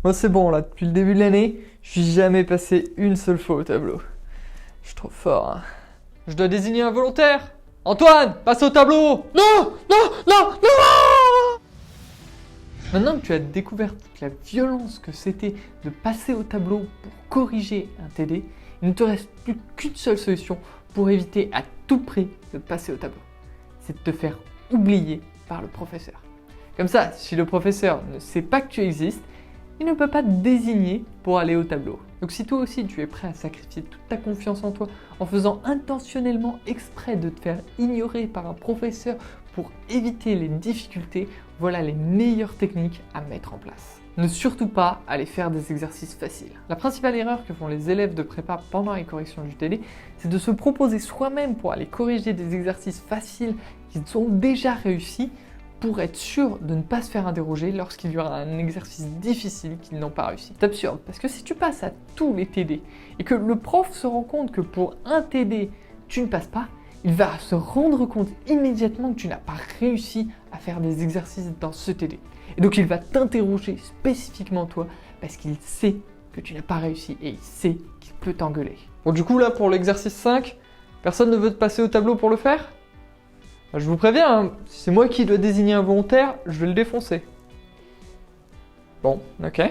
Moi c'est bon là, depuis le début de l'année, je suis jamais passé une seule fois au tableau. Je suis trop fort, hein. Je dois désigner un volontaire. Antoine, passe au tableau. Non, non, non, non. Maintenant que tu as découvert toute la violence que c'était de passer au tableau pour corriger un TD, il ne te reste plus qu'une seule solution pour éviter à tout prix de passer au tableau. C'est de te faire oublier par le professeur. Comme ça, si le professeur ne sait pas que tu existes, il ne peut pas te désigner pour aller au tableau. Donc si toi aussi tu es prêt à sacrifier toute ta confiance en toi en faisant intentionnellement exprès de te faire ignorer par un professeur pour éviter les difficultés, voilà les meilleures techniques à mettre en place. Ne surtout pas aller faire des exercices faciles. La principale erreur que font les élèves de prépa pendant les corrections du TD, c'est de se proposer soi-même pour aller corriger des exercices faciles qu'ils ont déjà réussi pour être sûr de ne pas se faire interroger lorsqu'il y aura un exercice difficile qu'ils n'ont pas réussi. C'est absurde, parce que si tu passes à tous les TD et que le prof se rend compte que pour un TD, tu ne passes pas, il va se rendre compte immédiatement que tu n'as pas réussi à faire des exercices dans ce TD. Et donc il va t'interroger spécifiquement toi, parce qu'il sait que tu n'as pas réussi et il sait qu'il peut t'engueuler. Bon du coup là, pour l'exercice 5, personne ne veut te passer au tableau pour le faire ? Je vous préviens, hein, si c'est moi qui dois désigner un volontaire, je vais le défoncer. Bon, ok.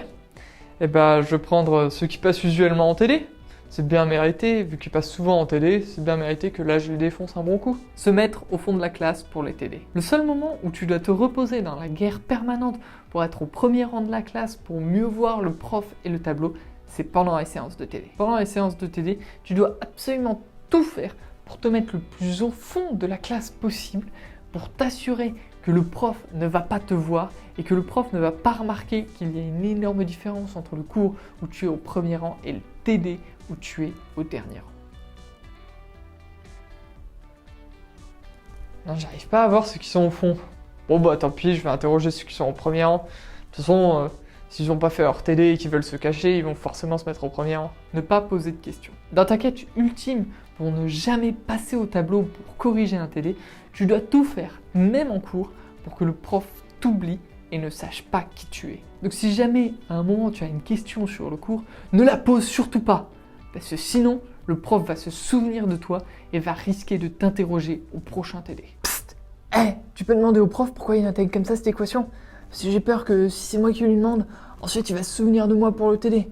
Et ben, je vais prendre ceux qui passent usuellement en TD. C'est bien mérité, vu qu'ils passent souvent en TD, c'est bien mérité que là je les défonce un bon coup. Se mettre au fond de la classe pour les TD. Le seul moment où tu dois te reposer dans la guerre permanente pour être au premier rang de la classe, pour mieux voir le prof et le tableau, c'est pendant les séances de TD. Pendant les séances de TD, tu dois absolument tout faire pour te mettre le plus au fond de la classe possible, pour t'assurer que le prof ne va pas te voir et que le prof ne va pas remarquer qu'il y a une énorme différence entre le cours où tu es au premier rang et le TD où tu es au dernier rang. Non, j'arrive pas à voir ceux qui sont au fond. Bon bah tant pis, je vais interroger ceux qui sont au premier rang. De toute façon, s'ils n'ont pas fait leur TD et qu'ils veulent se cacher, ils vont forcément se mettre au premier rang. Ne pas poser de questions. Dans ta quête ultime pour ne jamais passer au tableau pour corriger un TD, tu dois tout faire, même en cours, pour que le prof t'oublie et ne sache pas qui tu es. Donc si jamais à un moment tu as une question sur le cours, ne la pose surtout pas, parce que sinon le prof va se souvenir de toi et va risquer de t'interroger au prochain TD. Psst, tu peux demander au prof pourquoi il intègre comme ça cette équation? Parce que j'ai peur que si c'est moi qui lui demande, ensuite il va se souvenir de moi pour le TD.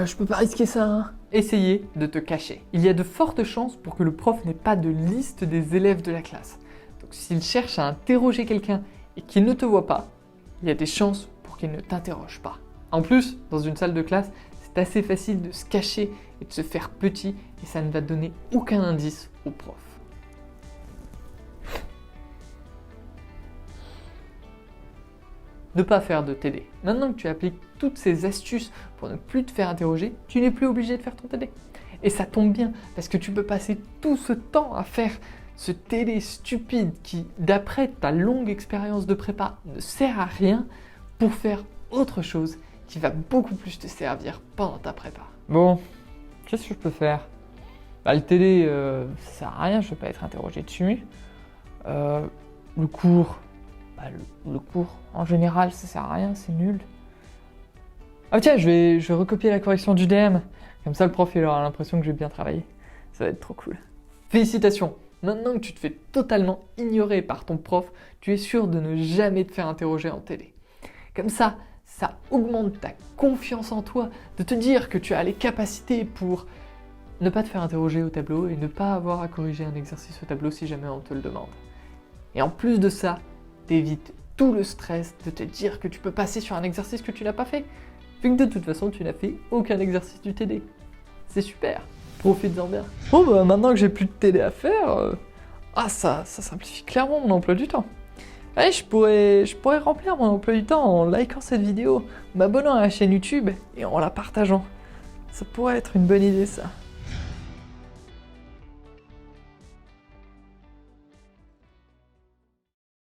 Je peux pas risquer ça, hein. Essayez de te cacher. Il y a de fortes chances pour que le prof n'ait pas de liste des élèves de la classe. Donc s'il cherche à interroger quelqu'un et qu'il ne te voit pas, il y a des chances pour qu'il ne t'interroge pas. En plus, dans une salle de classe, c'est assez facile de se cacher et de se faire petit et ça ne va donner aucun indice au prof. Ne pas faire de TD. Maintenant que tu appliques toutes ces astuces pour ne plus te faire interroger, tu n'es plus obligé de faire ton TD. Et ça tombe bien, parce que tu peux passer tout ce temps à faire ce TD stupide qui, d'après ta longue expérience de prépa, ne sert à rien pour faire autre chose qui va beaucoup plus te servir pendant ta prépa. Bon, qu'est-ce que je peux faire ? Le TD, ça sert à rien, je ne vais pas être interrogé dessus. Le cours... le cours, en général, ça sert à rien, c'est nul. Ah tiens, je vais recopier la correction du DM. Comme ça, le prof, il aura l'impression que j'ai bien travaillé. Ça va être trop cool. Félicitations! Maintenant que tu te fais totalement ignorer par ton prof, tu es sûr de ne jamais te faire interroger en TD. Comme ça augmente ta confiance en toi, de te dire que tu as les capacités pour ne pas te faire interroger au tableau et ne pas avoir à corriger un exercice au tableau si jamais on te le demande. Et en plus de ça, t'évites tout le stress de te dire que tu peux passer sur un exercice que tu n'as pas fait, vu que de toute façon tu n'as fait aucun exercice du TD. C'est super, profites-en bien. Bon bah maintenant que j'ai plus de TD à faire, ça simplifie clairement mon emploi du temps. Allez, je pourrais remplir mon emploi du temps en likant cette vidéo, m'abonnant à la chaîne YouTube et en la partageant. Ça pourrait être une bonne idée ça.